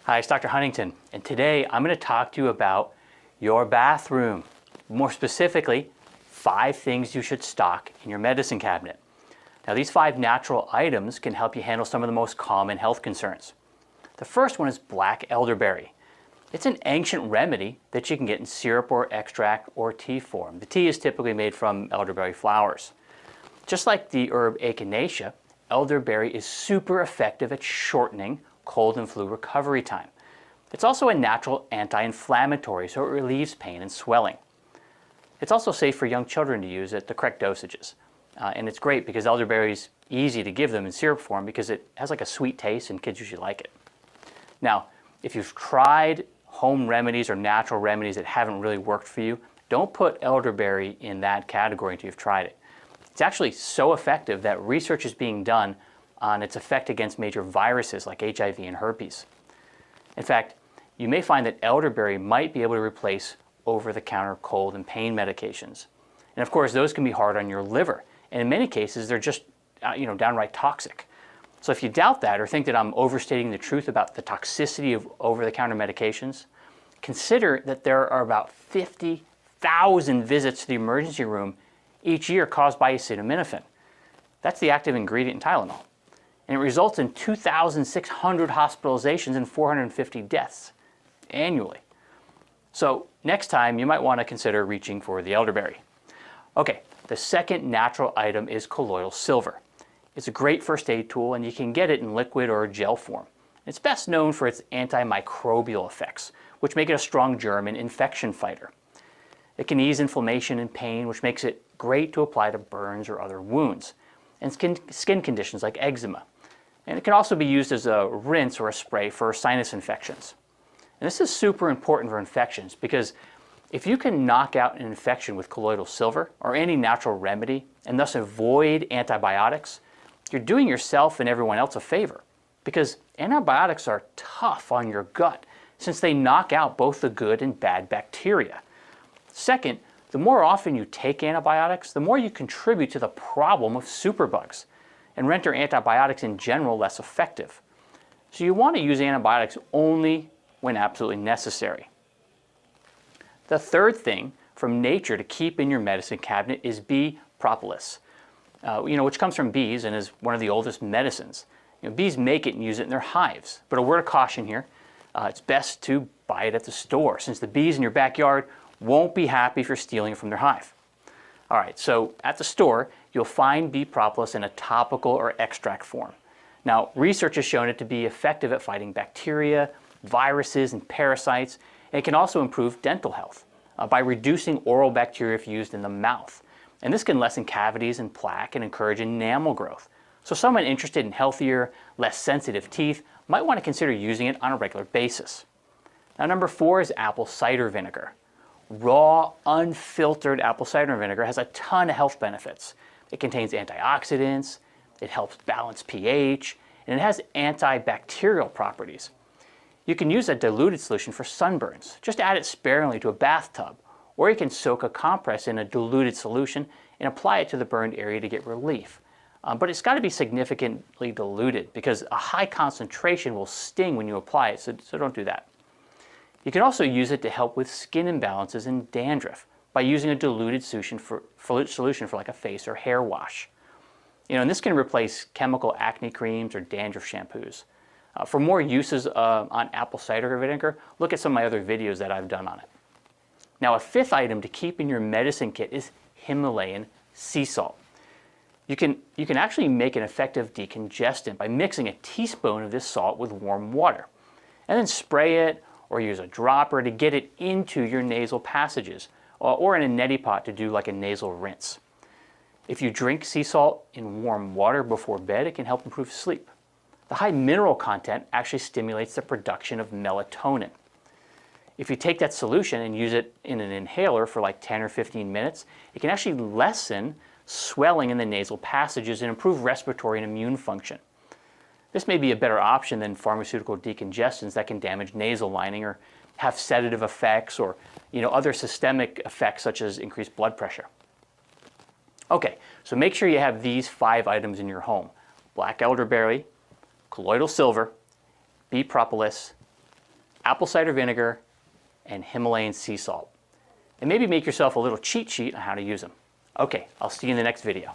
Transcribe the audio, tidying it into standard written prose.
Hi, it's Dr. Huntington, and today I'm going to talk to you about your bathroom. More specifically, 5 things you should stock in your medicine cabinet. Now, these 5 natural items can help you handle some of the most common health concerns. The first one is black elderberry. It's an ancient remedy that you can get in syrup or extract or tea form. The tea is typically made from elderberry flowers. Just like the herb echinacea, elderberry is super effective at shortening cold and flu recovery time. It's also a natural anti-inflammatory, so it relieves pain and swelling. It's also safe for young children to use at the correct dosages. And it's great because elderberry is easy to give them in syrup form because it has like a sweet taste and kids usually like it. Now, if you've tried home remedies or natural remedies that haven't really worked for you, don't put elderberry in that category until you've tried it. It's actually so effective that research is being done on its effect against major viruses like HIV and herpes. In fact, you may find that elderberry might be able to replace over-the-counter cold and pain medications. And of course, those can be hard on your liver. And in many cases, they're just downright toxic. So if you doubt that or think that I'm overstating the truth about the toxicity of over-the-counter medications, consider that there are about 50,000 visits to the emergency room each year caused by acetaminophen. That's the active ingredient in Tylenol. And it results in 2,600 hospitalizations and 450 deaths annually. So next time, you might want to consider reaching for the elderberry. Okay, the second natural item is colloidal silver. It's a great first aid tool, and you can get it in liquid or gel form. It's best known for its antimicrobial effects, which make it a strong germ and infection fighter. It can ease inflammation and pain, which makes it great to apply to burns or other wounds, and skin conditions like eczema. And it can also be used as a rinse or a spray for sinus infections. And this is super important for infections because if you can knock out an infection with colloidal silver or any natural remedy and thus avoid antibiotics, you're doing yourself and everyone else a favor because antibiotics are tough on your gut since they knock out both the good and bad bacteria. Second, the more often you take antibiotics, the more you contribute to the problem of superbugs and render antibiotics in general less effective. So you want to use antibiotics only when absolutely necessary. The third thing from nature to keep in your medicine cabinet is bee propolis, which comes from bees and is one of the oldest medicines. Bees make it and use it in their hives. But a word of caution here, it's best to buy it at the store since the bees in your backyard won't be happy if you're stealing it from their hive. All right, so at the store, you'll find bee propolis in a topical or extract form. Now, research has shown it to be effective at fighting bacteria, viruses, and parasites, and it can also improve dental health by reducing oral bacteria if used in the mouth. And this can lessen cavities and plaque and encourage enamel growth. So someone interested in healthier, less sensitive teeth might want to consider using it on a regular basis. Now, number 4 is apple cider vinegar. Raw, unfiltered apple cider vinegar has a ton of health benefits. It contains antioxidants, it helps balance pH, and it has antibacterial properties. You can use a diluted solution for sunburns. Just add it sparingly to a bathtub, or you can soak a compress in a diluted solution and apply it to the burned area to get relief. But it's got to be significantly diluted because a high concentration will sting when you apply it, so don't do that. You can also use it to help with skin imbalances and dandruff by using a diluted solution for like a face or hair wash. And this can replace chemical acne creams or dandruff shampoos. For more uses on apple cider vinegar, look at some of my other videos that I've done on it. Now, a 5th item to keep in your medicine kit is Himalayan sea salt. You can actually make an effective decongestant by mixing a teaspoon of this salt with warm water, and then spray it or use a dropper to get it into your nasal passages, or in a neti pot to do like a nasal rinse. If you drink sea salt in warm water before bed, it can help improve sleep. The high mineral content actually stimulates the production of melatonin. If you take that solution and use it in an inhaler for like 10 or 15 minutes, it can actually lessen swelling in the nasal passages and improve respiratory and immune function. This may be a better option than pharmaceutical decongestants that can damage nasal lining or have sedative effects or other systemic effects such as increased blood pressure. Okay, so make sure you have these 5 items in your home: black elderberry, colloidal silver, bee propolis, apple cider vinegar and Himalayan sea salt. And maybe make yourself a little cheat sheet on how to use them. Okay, I'll see you in the next video.